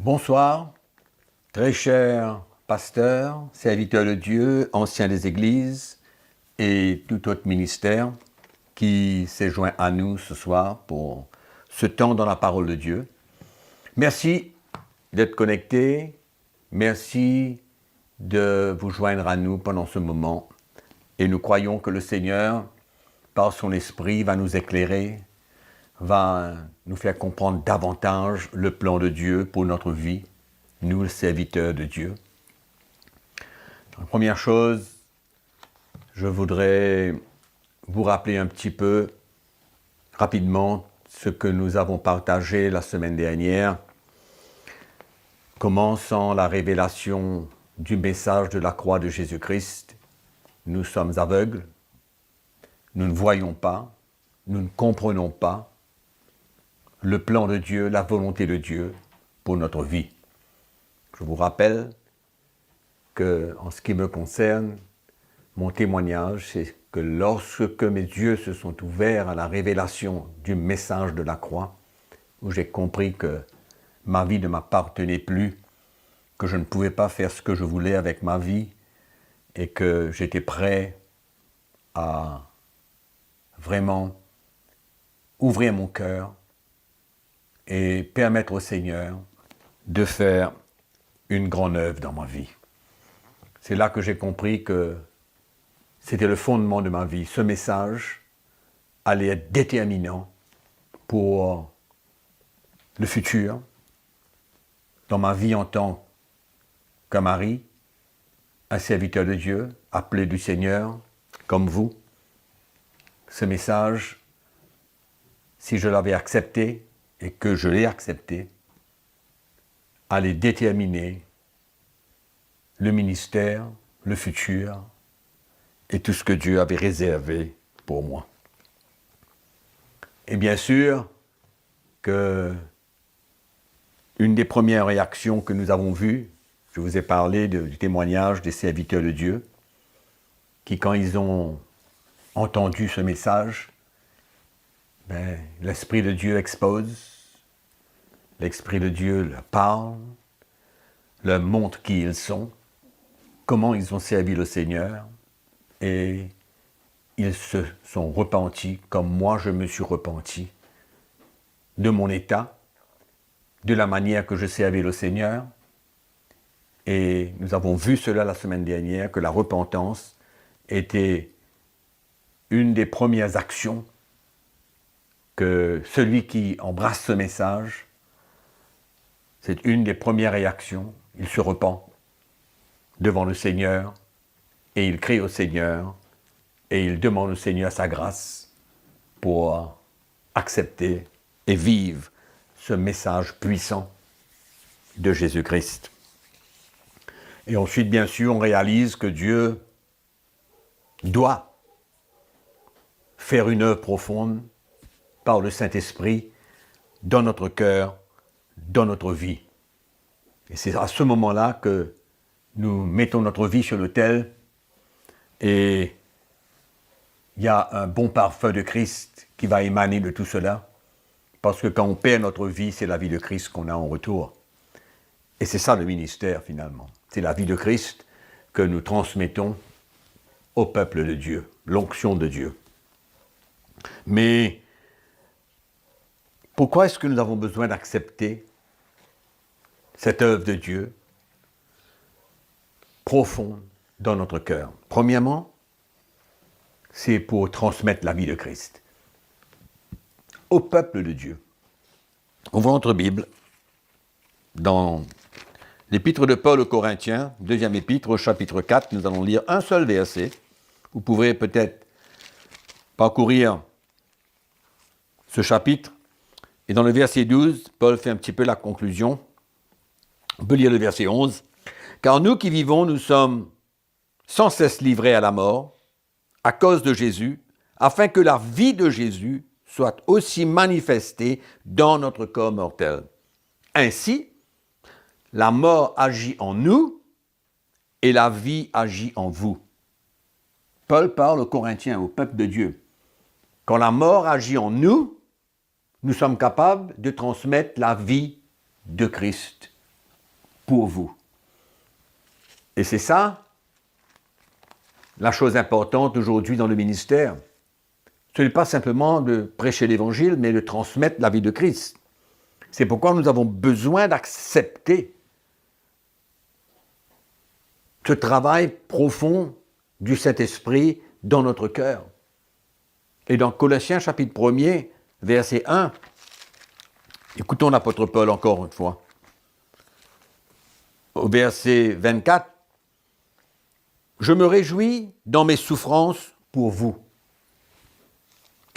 Bonsoir, très chers pasteurs, serviteurs de Dieu, anciens des églises et tout autre ministère qui s'est joint à nous ce soir pour ce temps dans la parole de Dieu. Merci d'être connectés, merci de vous joindre à nous pendant ce moment et nous croyons que le Seigneur, par son esprit, va nous éclairer, va nous faire comprendre davantage le plan de Dieu pour notre vie, nous, les serviteurs de Dieu. La première chose, je voudrais vous rappeler un petit peu rapidement ce que nous avons partagé la semaine dernière, commençant la révélation du message de la croix de Jésus-Christ. Nous sommes aveugles, nous ne voyons pas, nous ne comprenons pas le plan de Dieu, la volonté de Dieu pour notre vie. Je vous rappelle que, en ce qui me concerne, mon témoignage, c'est que lorsque mes yeux se sont ouverts à la révélation du message de la croix, où j'ai compris que ma vie ne m'appartenait plus, que je ne pouvais pas faire ce que je voulais avec ma vie, et que j'étais prêt à vraiment ouvrir mon cœur et permettre au Seigneur de faire une grande œuvre dans ma vie. C'est là que j'ai compris que c'était le fondement de ma vie. Ce message allait être déterminant pour le futur, dans ma vie en tant qu'un mari, un serviteur de Dieu, appelé du Seigneur, comme vous. Ce message, si je l'avais accepté, et que je l'ai accepté, allait déterminer le ministère, le futur, et tout ce que Dieu avait réservé pour moi. Et bien sûr que une des premières réactions que nous avons vues, je vous ai parlé du témoignage des serviteurs de Dieu, qui quand ils ont entendu ce message, l'Esprit de Dieu expose, l'Esprit de Dieu leur parle, leur montre qui ils sont, comment ils ont servi le Seigneur, et ils se sont repentis comme moi je me suis repenti de mon état, de la manière que je servais le Seigneur. Et nous avons vu cela la semaine dernière, que la repentance était une des premières actions que celui qui embrasse ce message, c'est une des premières réactions. Il se repent devant le Seigneur et il crie au Seigneur et il demande au Seigneur sa grâce pour accepter et vivre ce message puissant de Jésus-Christ. Et ensuite, bien sûr, on réalise que Dieu doit faire une œuvre profonde par le Saint-Esprit dans notre cœur, dans notre vie. Et c'est à ce moment-là que nous mettons notre vie sur l'autel et il y a un bon parfum de Christ qui va émaner de tout cela, parce que quand on perd notre vie, c'est la vie de Christ qu'on a en retour. Et c'est ça le ministère finalement. C'est la vie de Christ que nous transmettons au peuple de Dieu, l'onction de Dieu. Mais pourquoi est-ce que nous avons besoin d'accepter cette œuvre de Dieu profonde dans notre cœur? Premièrement, c'est pour transmettre la vie de Christ au peuple de Dieu. Ouvrons notre Bible dans l'épître de Paul aux Corinthiens, deuxième épître, au chapitre 4, nous allons lire un seul verset. Vous pourrez peut-être parcourir ce chapitre. Et dans le verset 12, Paul fait un petit peu la conclusion. On peut lire le verset 11. « Car nous qui vivons, nous sommes sans cesse livrés à la mort, à cause de Jésus, afin que la vie de Jésus soit aussi manifestée dans notre corps mortel. Ainsi, la mort agit en nous et la vie agit en vous. » Paul parle aux Corinthiens, au peuple de Dieu. Quand la mort agit en nous, nous sommes capables de transmettre la vie de Christ pour vous. Et c'est ça, la chose importante aujourd'hui dans le ministère. Ce n'est pas simplement de prêcher l'Évangile, mais de transmettre la vie de Christ. C'est pourquoi nous avons besoin d'accepter ce travail profond du Saint-Esprit dans notre cœur. Et dans Colossiens chapitre 1er, verset 1, écoutons l'apôtre Paul encore une fois. Au verset 24, « Je me réjouis dans mes souffrances pour vous.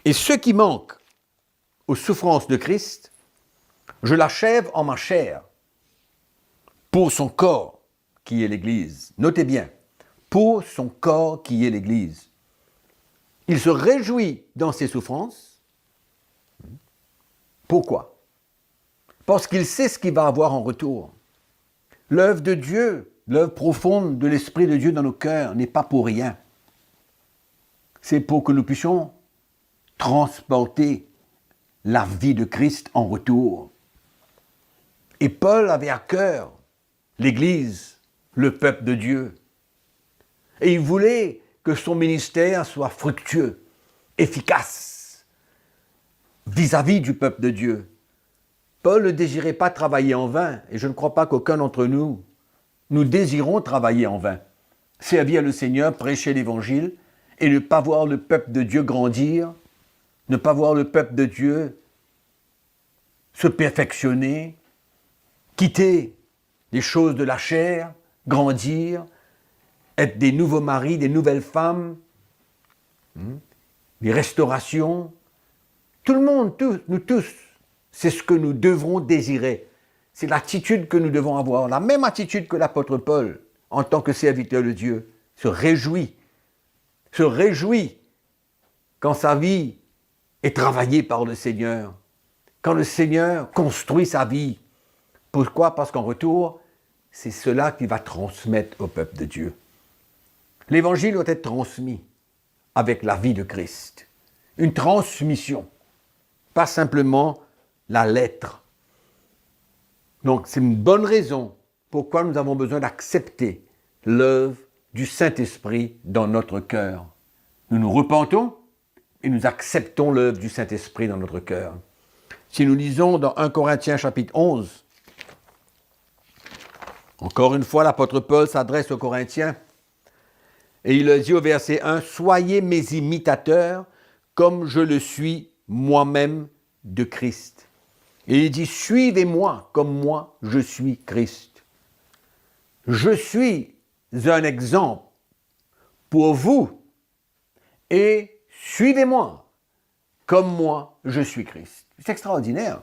Et ce qui manque aux souffrances de Christ, je l'achève en ma chair pour son corps qui est l'Église. » Notez bien, pour son corps qui est l'Église. Il se réjouit dans ses souffrances. Pourquoi? Parce qu'il sait ce qu'il va avoir en retour. L'œuvre de Dieu, l'œuvre profonde de l'Esprit de Dieu dans nos cœurs n'est pas pour rien. C'est pour que nous puissions transporter la vie de Christ en retour. Et Paul avait à cœur l'Église, le peuple de Dieu. Et il voulait que son ministère soit fructueux, efficace, vis-à-vis du peuple de Dieu. Paul ne désirait pas travailler en vain, et je ne crois pas qu'aucun d'entre nous, nous désirons travailler en vain. Servir le Seigneur, prêcher l'Évangile, et ne pas voir le peuple de Dieu grandir, ne pas voir le peuple de Dieu se perfectionner, quitter les choses de la chair, grandir, être des nouveaux maris, des nouvelles femmes, des restaurations. Tout le monde, nous tous, c'est ce que nous devrons désirer. C'est l'attitude que nous devons avoir, la même attitude que l'apôtre Paul, en tant que serviteur de Dieu, se réjouit quand sa vie est travaillée par le Seigneur, quand le Seigneur construit sa vie. Pourquoi? Parce qu'en retour, c'est cela qu'il va transmettre au peuple de Dieu. L'Évangile doit être transmis avec la vie de Christ. Une transmission, pas simplement la lettre. Donc, c'est une bonne raison pourquoi nous avons besoin d'accepter l'œuvre du Saint-Esprit dans notre cœur. Nous nous repentons et nous acceptons l'œuvre du Saint-Esprit dans notre cœur. Si nous lisons dans 1 Corinthiens chapitre 11, encore une fois, l'apôtre Paul s'adresse aux Corinthiens et il dit au verset 1, « Soyez mes imitateurs comme je le suis moi-même de Christ. » Et il dit, « Suivez-moi comme moi je suis Christ. » Je suis un exemple pour vous et suivez-moi comme moi je suis Christ. C'est extraordinaire.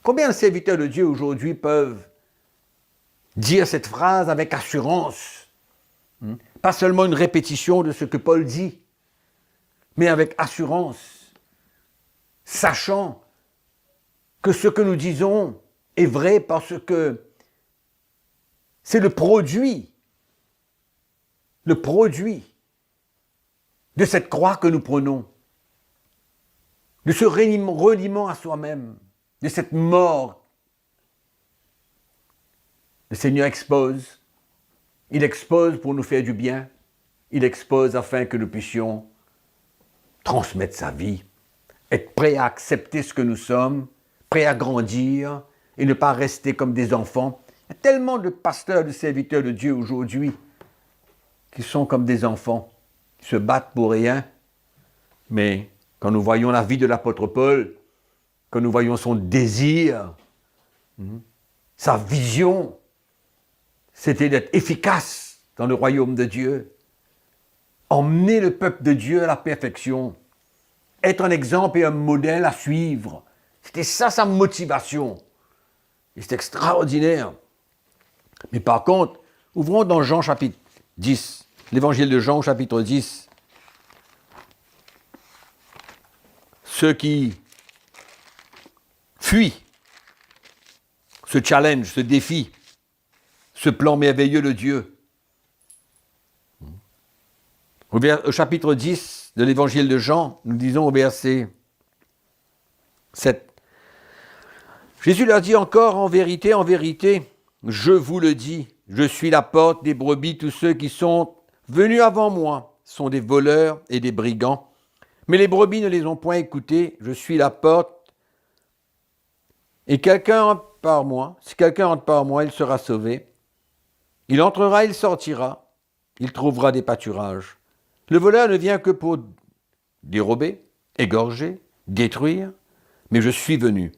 Combien de serviteurs de Dieu aujourd'hui peuvent dire cette phrase avec assurance? Pas seulement une répétition de ce que Paul dit, mais avec assurance, sachant que ce que nous disons est vrai parce que c'est le produit de cette croix que nous prenons, de ce reniement à soi-même, de cette mort. Le Seigneur expose. Il expose pour nous faire du bien. Il expose afin que nous puissions transmettre sa vie, être prêts à accepter ce que nous sommes, prêts à grandir et ne pas rester comme des enfants. Il y a tellement de pasteurs, de serviteurs de Dieu aujourd'hui qui sont comme des enfants, qui se battent pour rien. Mais quand nous voyons la vie de l'apôtre Paul, quand nous voyons son désir, sa vision, c'était d'être efficace dans le royaume de Dieu, emmener le peuple de Dieu à la perfection, être un exemple et un modèle à suivre. C'était ça sa motivation. Et c'est extraordinaire. Mais par contre, ouvrons dans Jean chapitre 10, l'évangile de Jean chapitre 10. Ceux qui fuient ce challenge, ce défi, ce plan merveilleux de Dieu. Au chapitre 10 de l'évangile de Jean, nous disons au verset 7. Jésus leur dit encore, en vérité, je vous le dis, je suis la porte des brebis. Tous ceux qui sont venus avant moi sont des voleurs et des brigands. Mais les brebis ne les ont point écoutés. Je suis la porte. Et quelqu'un entre par moi. Si quelqu'un entre par moi, il sera sauvé. Il entrera, il sortira. Il trouvera des pâturages. Le voleur ne vient que pour dérober, égorger, détruire. Mais je suis venu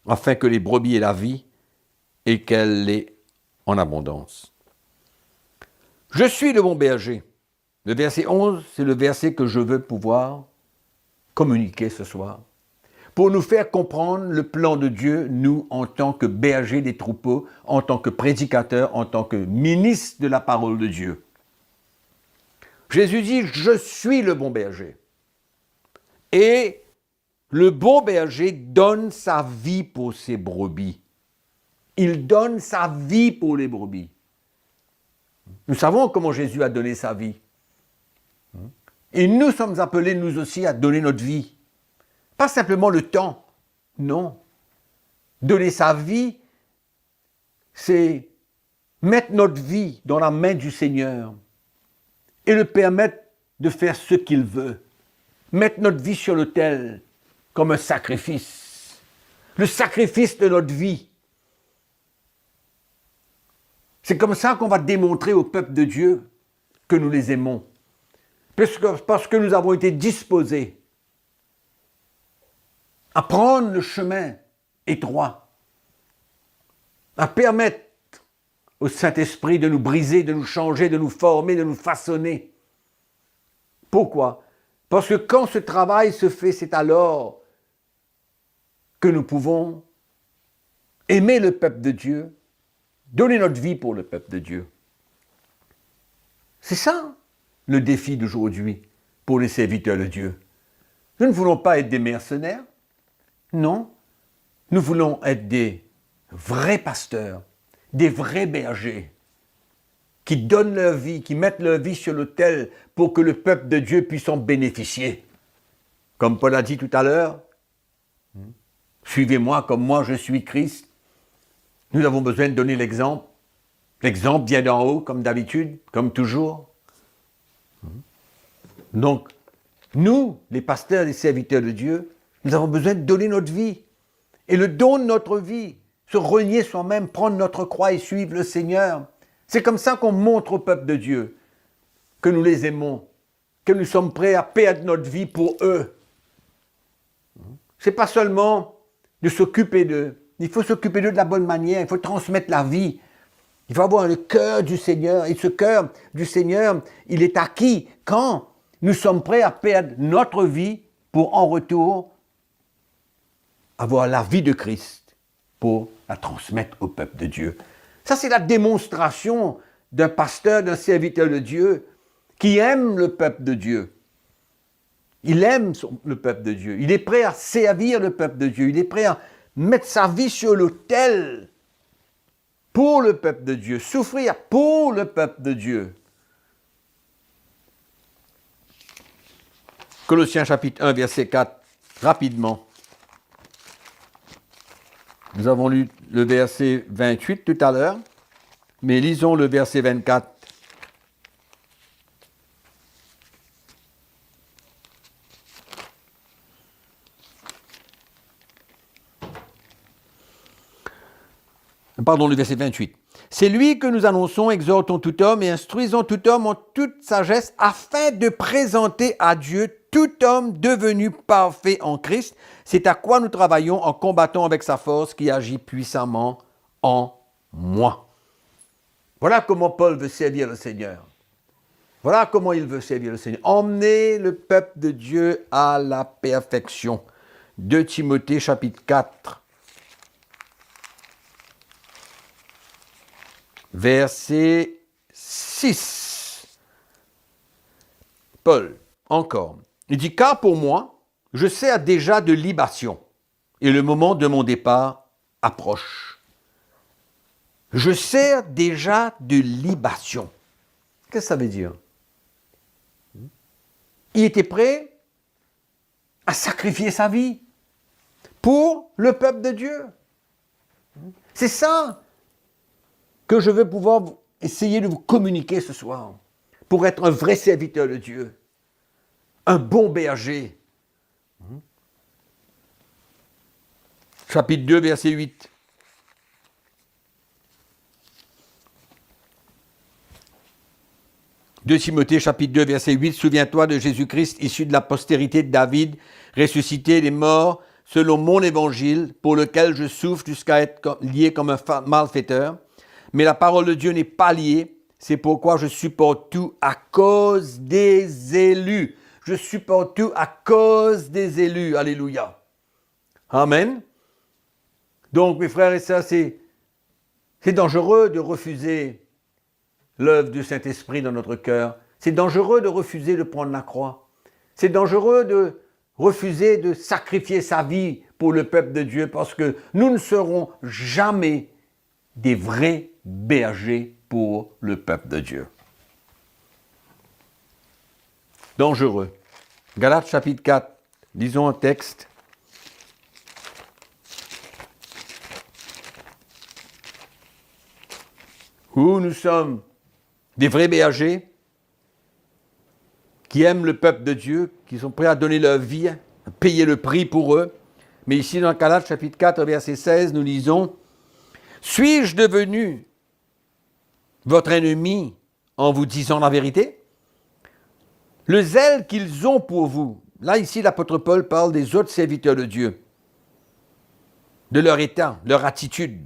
afin que les brebis aient la vie et qu'elle l'ait en abondance. Je suis le bon berger. Le verset 11, c'est le verset que je veux pouvoir communiquer ce soir, pour nous faire comprendre le plan de Dieu, nous, en tant que bergers des troupeaux, en tant que prédicateurs, en tant que ministres de la parole de Dieu. Jésus dit, je suis le bon berger. Et le bon berger donne sa vie pour ses brebis. Il donne sa vie pour les brebis. Nous savons comment Jésus a donné sa vie. Et nous sommes appelés, nous aussi, à donner notre vie. Pas simplement le temps, non. Donner sa vie, c'est mettre notre vie dans la main du Seigneur et le permettre de faire ce qu'il veut. Mettre notre vie sur l'autel comme un sacrifice. Le sacrifice de notre vie. C'est comme ça qu'on va démontrer au peuple de Dieu que nous les aimons. Parce que nous avons été disposés à prendre le chemin étroit, à permettre au Saint-Esprit de nous briser, de nous changer, de nous former, de nous façonner. Pourquoi? Parce que quand ce travail se fait, c'est alors que nous pouvons aimer le peuple de Dieu, donner notre vie pour le peuple de Dieu. C'est ça le défi d'aujourd'hui pour les serviteurs de Dieu. Nous ne voulons pas être des mercenaires, non. Nous voulons être des vrais pasteurs, des vrais bergers, qui donnent leur vie, qui mettent leur vie sur l'autel pour que le peuple de Dieu puisse en bénéficier. Comme Paul a dit tout à l'heure, suivez-moi comme moi je suis Christ. Nous avons besoin de donner l'exemple. L'exemple vient d'en haut, comme d'habitude, comme toujours. Donc, nous, les pasteurs, les serviteurs de Dieu, nous avons besoin de donner notre vie. Et le don de notre vie, se renier soi-même, prendre notre croix et suivre le Seigneur. C'est comme ça qu'on montre au peuple de Dieu que nous les aimons, que nous sommes prêts à perdre notre vie pour eux. C'est pas seulement de s'occuper d'eux. Il faut s'occuper d'eux de la bonne manière, il faut transmettre la vie. Il faut avoir le cœur du Seigneur. Et ce cœur du Seigneur, il est acquis quand nous sommes prêts à perdre notre vie pour en retour avoir la vie de Christ pour la transmettre au peuple de Dieu. Ça, c'est la démonstration d'un pasteur, d'un serviteur de Dieu qui aime le peuple de Dieu. Il aime le peuple de Dieu. Il est prêt à servir le peuple de Dieu. Il est prêt à mettre sa vie sur l'autel pour le peuple de Dieu, souffrir pour le peuple de Dieu. Colossiens chapitre 1, verset 4, rapidement. Nous avons lu le verset 28 tout à l'heure, mais lisons le verset 24. Pardon, le verset 28. C'est lui que nous annonçons, exhortons tout homme et instruisons tout homme en toute sagesse afin de présenter à Dieu tout homme devenu parfait en Christ. C'est à quoi nous travaillons en combattant avec sa force qui agit puissamment en moi. Voilà comment Paul veut servir le Seigneur. Voilà comment il veut servir le Seigneur. Emmener le peuple de Dieu à la perfection. 2 Timothée chapitre 4. Verset 6. Paul, encore. Il dit, car pour moi, je sers déjà de libation, et le moment de mon départ approche. Je sers déjà de libation. Qu'est-ce que ça veut dire? Il était prêt à sacrifier sa vie pour le peuple de Dieu. C'est ça. que je veux pouvoir essayer de vous communiquer ce soir pour être un vrai serviteur de Dieu, un bon berger. Chapitre 2, verset 8. De Timothée, chapitre 2, verset 8, « Souviens-toi de Jésus-Christ, issu de la postérité de David, ressuscité des morts, selon mon évangile, pour lequel je souffre jusqu'à être lié comme un malfaiteur. Mais la parole de Dieu n'est pas liée, c'est pourquoi je supporte tout à cause des élus. » Je supporte tout à cause des élus. Alléluia. Amen. Donc, mes frères et sœurs, c'est dangereux de refuser l'œuvre du Saint-Esprit dans notre cœur. C'est dangereux de refuser de prendre la croix. C'est dangereux de refuser de sacrifier sa vie pour le peuple de Dieu parce que nous ne serons jamais des vrais bergers pour le peuple de Dieu. Dangereux. Galates chapitre 4, lisons un texte. Où nous sommes des vrais bergers qui aiment le peuple de Dieu, qui sont prêts à donner leur vie, à payer le prix pour eux. Mais ici dans Galates chapitre 4, verset 16, nous lisons « Suis-je devenu votre ennemi en vous disant la vérité? Le zèle qu'ils ont pour vous. » Là, ici, l'apôtre Paul parle des autres serviteurs de Dieu, de leur état, leur attitude.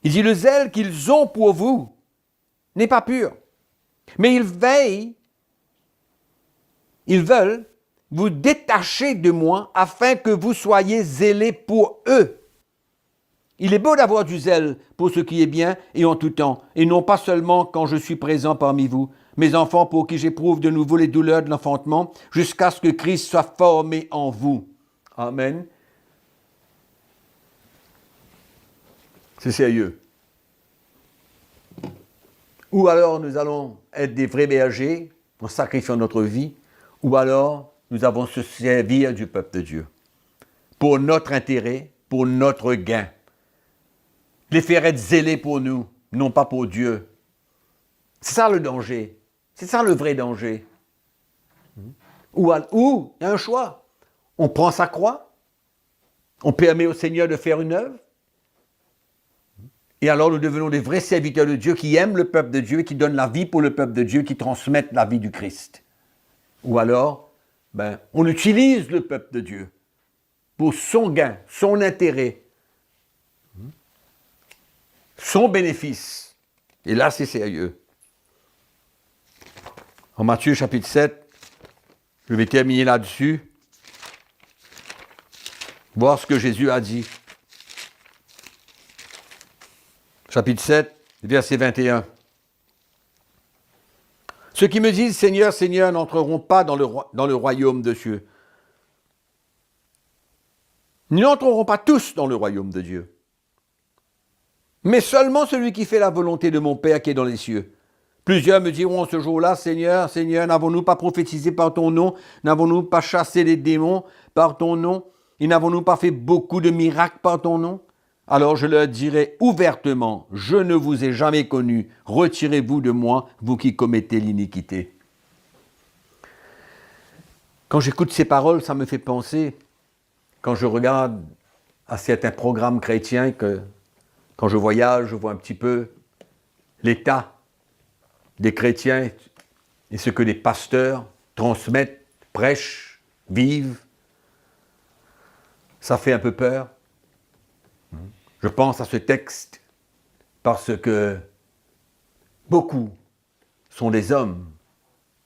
Il dit « Le zèle qu'ils ont pour vous n'est pas pur. Mais ils veulent vous détacher de moi afin que vous soyez zélés pour eux. Il est beau d'avoir du zèle pour ce qui est bien et en tout temps, et non pas seulement quand je suis présent parmi vous, mes enfants pour qui j'éprouve de nouveau les douleurs de l'enfantement, jusqu'à ce que Christ soit formé en vous. » Amen. C'est sérieux. Ou alors nous allons être des vrais bergers en sacrifiant notre vie, ou alors nous avons se servir du peuple de Dieu pour notre intérêt, pour notre gain. Les faire être zélés pour nous, non pas pour Dieu. C'est ça le danger. C'est ça le vrai danger. Ou il y a un choix. On prend sa croix, on permet au Seigneur de faire une œuvre, et alors nous devenons des vrais serviteurs de Dieu qui aiment le peuple de Dieu, qui donnent la vie pour le peuple de Dieu, qui transmettent la vie du Christ. Ou alors, on utilise le peuple de Dieu pour son gain, son intérêt, son bénéfice. Et là, c'est sérieux. En Matthieu chapitre 7, je vais terminer là-dessus, voir ce que Jésus a dit. Chapitre 7, verset 21. « Ceux qui me disent « Seigneur, Seigneur » n'entreront pas dans le royaume de Dieu. Ils n'entreront pas tous dans le royaume de Dieu. Mais seulement celui qui fait la volonté de mon Père qui est dans les cieux. Plusieurs me diront ce jour-là, « Seigneur, Seigneur, n'avons-nous pas prophétisé par ton nom? N'avons-nous pas chassé les démons par ton nom? Et n'avons-nous pas fait beaucoup de miracles par ton nom? » Alors je leur dirai ouvertement, « Je ne vous ai jamais connu, retirez-vous de moi, vous qui commettez l'iniquité. » Quand j'écoute ces paroles, ça me fait penser, quand je regarde à certains programmes chrétiens, que quand je voyage, je vois un petit peu l'état des chrétiens et ce que les pasteurs transmettent, prêchent, vivent. Ça fait un peu peur. Je pense à ce texte parce que beaucoup sont des hommes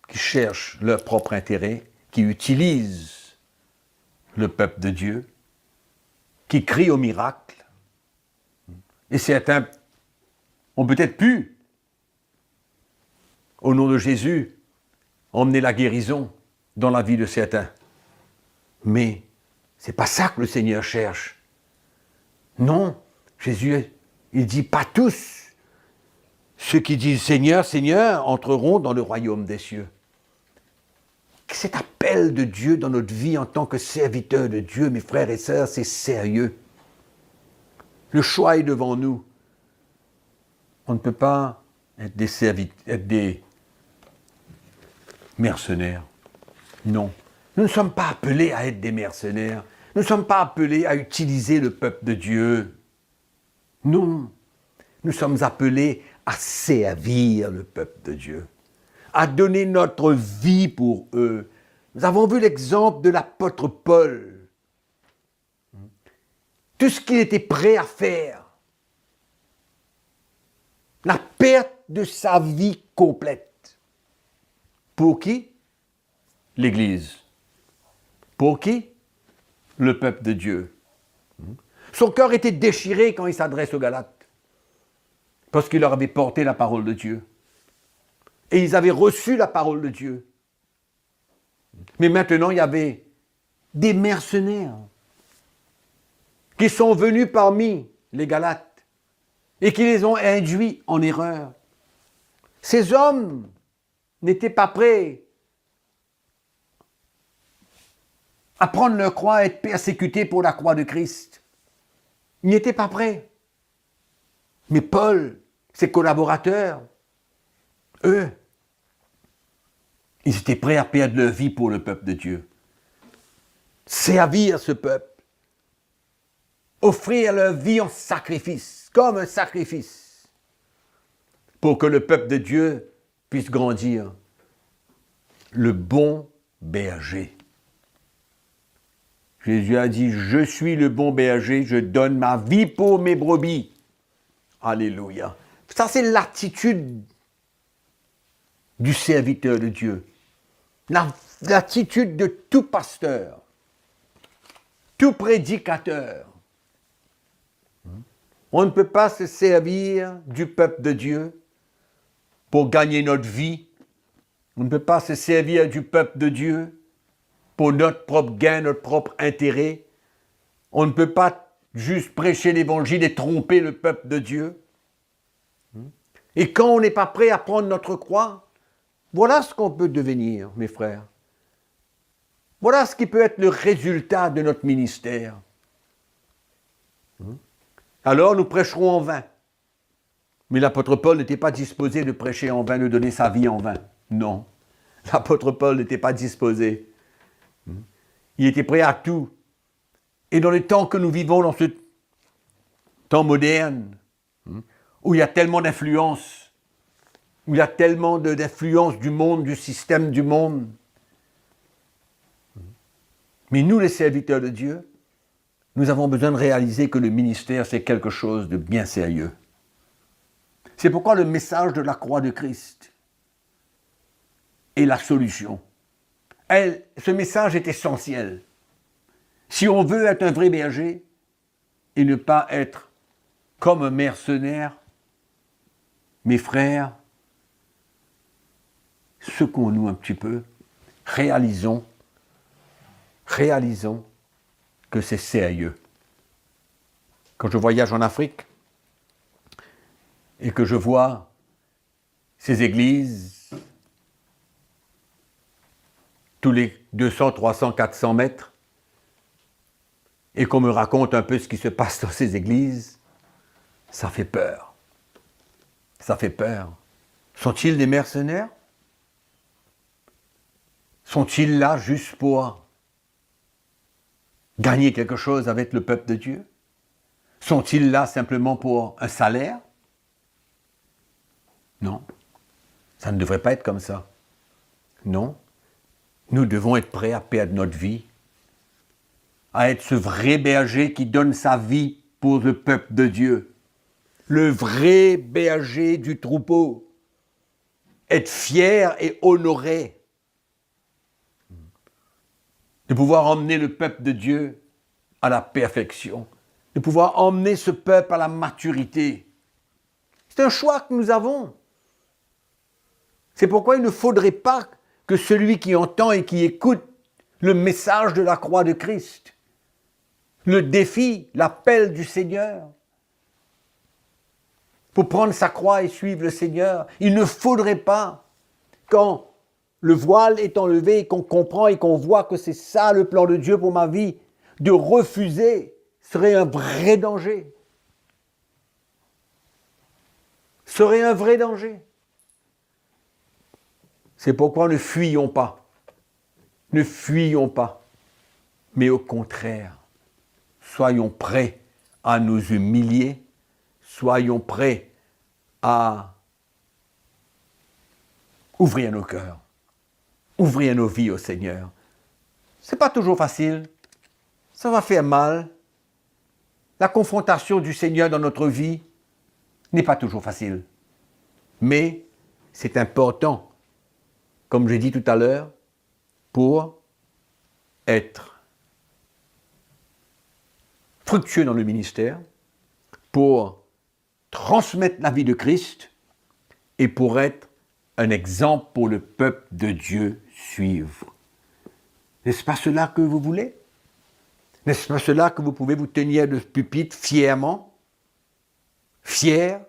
qui cherchent leur propre intérêt, qui utilisent le peuple de Dieu, qui crient au miracle. Et certains ont peut-être pu, au nom de Jésus, emmener la guérison dans la vie de certains. Mais ce n'est pas ça que le Seigneur cherche. Non, Jésus, il dit pas tous. Ceux qui disent Seigneur, Seigneur, entreront dans le royaume des cieux. Cet appel de Dieu dans notre vie en tant que serviteur de Dieu, mes frères et sœurs, c'est sérieux. Le choix est devant nous. On ne peut pas être des mercenaires. Non. Nous ne sommes pas appelés à être des mercenaires. Nous ne sommes pas appelés à utiliser le peuple de Dieu. Non. Nous sommes appelés à servir le peuple de Dieu, à donner notre vie pour eux. Nous avons vu l'exemple de l'apôtre Paul. Tout ce qu'il était prêt à faire. La perte de sa vie complète. Pour qui? L'Église. Pour qui? Le peuple de Dieu. Son cœur était déchiré quand il s'adresse aux Galates. Parce qu'il leur avait porté la parole de Dieu. Et ils avaient reçu la parole de Dieu. Mais maintenant, il y avait des mercenaires qui sont venus parmi les Galates et qui les ont induits en erreur. Ces hommes n'étaient pas prêts à prendre leur croix, à être persécutés pour la croix de Christ. Ils n'étaient pas prêts. Mais Paul, ses collaborateurs, eux, ils étaient prêts à perdre leur vie pour le peuple de Dieu. Servir ce peuple. Offrir leur vie en sacrifice, comme un sacrifice, pour que le peuple de Dieu puisse grandir. Le bon berger. Jésus a dit, je suis le bon berger, je donne ma vie pour mes brebis. Alléluia. Ça, c'est l'attitude du serviteur de Dieu. L'attitude de tout pasteur, tout prédicateur. On ne peut pas se servir du peuple de Dieu pour gagner notre vie. On ne peut pas se servir du peuple de Dieu pour notre propre gain, notre propre intérêt. On ne peut pas juste prêcher l'évangile et tromper le peuple de Dieu. Et quand on n'est pas prêt à prendre notre croix, voilà ce qu'on peut devenir, mes frères. Voilà ce qui peut être le résultat de notre ministère. Alors nous prêcherons en vain. Mais l'apôtre Paul n'était pas disposé de prêcher en vain, de donner sa vie en vain. Non. L'apôtre Paul n'était pas disposé. Il était prêt à tout. Et dans les temps que nous vivons, dans ce temps moderne, où il y a tellement d'influence, où il y a tellement d'influence du monde, du système du monde. Mais nous, les serviteurs de Dieu, nous avons besoin de réaliser que le ministère, c'est quelque chose de bien sérieux. C'est pourquoi le message de la croix de Christ est la solution. Ce message est essentiel. Si on veut être un vrai berger et ne pas être comme un mercenaire, mes frères, secouons-nous un petit peu, réalisons que c'est sérieux. Quand je voyage en Afrique et que je vois ces églises tous les 200, 300, 400 mètres et qu'on me raconte un peu ce qui se passe dans ces églises, ça fait peur. Ça fait peur. Sont-ils des mercenaires? Sont-ils là juste pour gagner quelque chose avec le peuple de Dieu? Sont-ils là simplement pour un salaire? Non. Ça ne devrait pas être comme ça. Non. Nous devons être prêts à perdre notre vie, à être ce vrai berger qui donne sa vie pour le peuple de Dieu. Le vrai berger du troupeau. Être fier et honoré de pouvoir emmener le peuple de Dieu à la perfection, de pouvoir emmener ce peuple à la maturité. C'est un choix que nous avons. C'est pourquoi il ne faudrait pas que celui qui entend et qui écoute le message de la croix de Christ, le défi, l'appel du Seigneur, pour prendre sa croix et suivre le Seigneur, il ne faudrait pas, quand le voile est enlevé et qu'on comprend et qu'on voit que c'est ça le plan de Dieu pour ma vie, de refuser serait un vrai danger. serait un vrai danger. C'est pourquoi ne fuyons pas. Ne fuyons pas. Mais au contraire, soyons prêts à nous humilier. Soyons prêts à ouvrir nos cœurs. Ouvrir nos vies au Seigneur. Ce n'est pas toujours facile. Ça va faire mal. La confrontation du Seigneur dans notre vie n'est pas toujours facile. Mais c'est important, comme j'ai dit tout à l'heure, pour être fructueux dans le ministère, pour transmettre la vie de Christ et pour être un exemple pour le peuple de Dieu suivre. N'est-ce pas cela que vous voulez? N'est-ce pas cela que vous pouvez vous tenir de ce pupitre fièrement? Fier,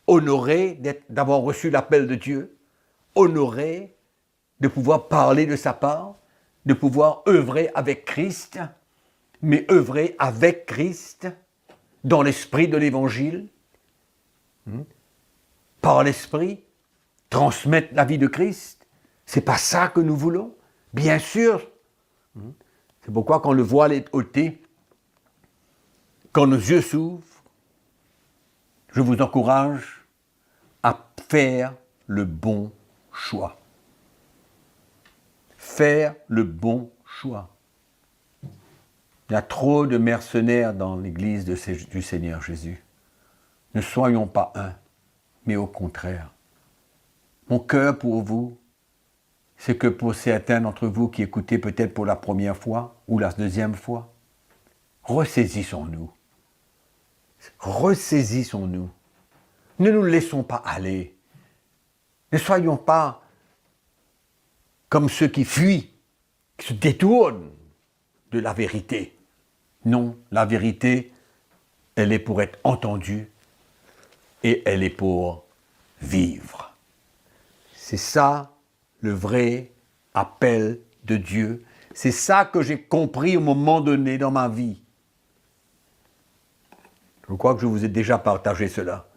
honoré d'avoir reçu l'appel de Dieu, honoré de pouvoir parler de sa part, de pouvoir œuvrer avec Christ, mais œuvrer avec Christ dans l'esprit de l'Évangile, par l'esprit, transmettre la vie de Christ. C'est pas ça que nous voulons, bien sûr. C'est pourquoi quand le voile est ôté, quand nos yeux s'ouvrent, je vous encourage à faire le bon choix. Faire le bon choix. Il y a trop de mercenaires dans l'église du Seigneur Jésus. Ne soyons pas un, mais au contraire. Mon cœur pour vous, c'est que pour certains d'entre vous qui écoutez peut-être pour la première fois ou la deuxième fois, ressaisissons-nous. Ressaisissons-nous. Ne nous laissons pas aller. Ne soyons pas comme ceux qui fuient, qui se détournent de la vérité. Non, la vérité, elle est pour être entendue et elle est pour vivre. C'est ça le vrai appel de Dieu. C'est ça que j'ai compris au moment donné dans ma vie. Je crois que je vous ai déjà partagé cela.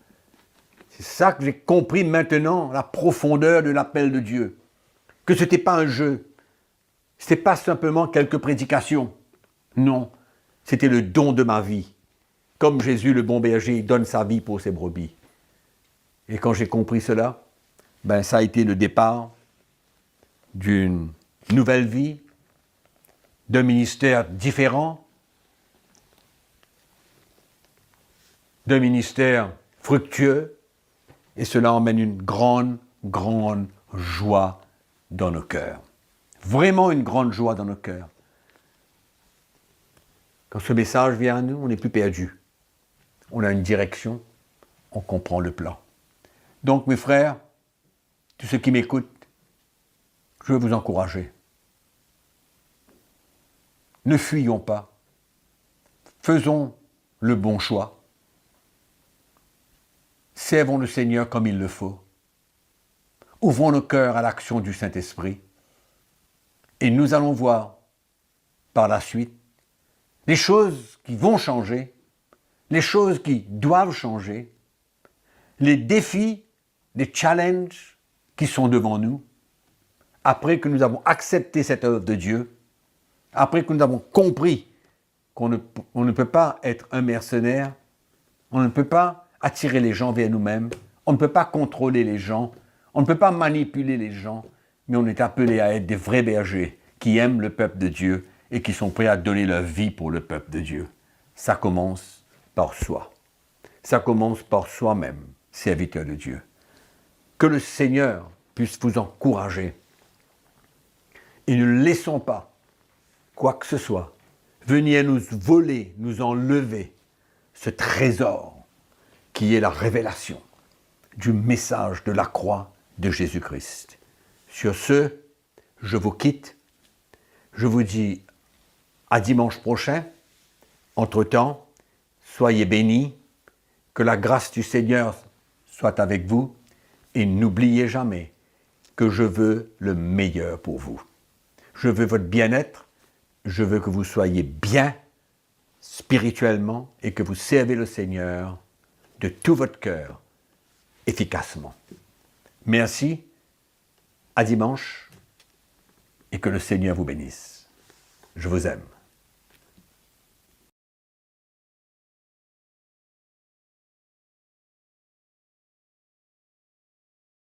C'est ça que j'ai compris maintenant, la profondeur de l'appel de Dieu. Que ce n'était pas un jeu. Ce n'était pas simplement quelques prédications. Non, c'était le don de ma vie. Comme Jésus, le bon berger, donne sa vie pour ses brebis. Et quand j'ai compris cela, ça a été le départ d'une nouvelle vie, d'un ministère différent, d'un ministère fructueux, et cela emmène une grande, grande joie dans nos cœurs. Vraiment une grande joie dans nos cœurs. Quand ce message vient à nous, on n'est plus perdu. On a une direction, on comprend le plan. Donc mes frères, tous ceux qui m'écoutent, je veux vous encourager. Ne fuyons pas. Faisons le bon choix. Servons le Seigneur comme il le faut. Ouvrons nos cœurs à l'action du Saint-Esprit. Et nous allons voir par la suite les choses qui vont changer, les choses qui doivent changer, les défis, les challenges qui sont devant nous, après que nous avons accepté cette œuvre de Dieu, après que nous avons compris qu'on ne peut pas être un mercenaire, on ne peut pas attirer les gens vers nous-mêmes, on ne peut pas contrôler les gens, on ne peut pas manipuler les gens, mais on est appelé à être des vrais bergers qui aiment le peuple de Dieu et qui sont prêts à donner leur vie pour le peuple de Dieu. Ça commence par soi. Ça commence par soi-même, serviteur de Dieu. Que le Seigneur puisse vous encourager. Et ne laissons pas quoi que ce soit venir nous voler, nous enlever ce trésor qui est la révélation du message de la croix de Jésus-Christ. Sur ce, je vous quitte. Je vous dis à dimanche prochain. Entre-temps, soyez bénis, que la grâce du Seigneur soit avec vous et n'oubliez jamais que je veux le meilleur pour vous. Je veux votre bien-être, je veux que vous soyez bien spirituellement et que vous servez le Seigneur de tout votre cœur efficacement. Merci, à dimanche, et que le Seigneur vous bénisse. Je vous aime.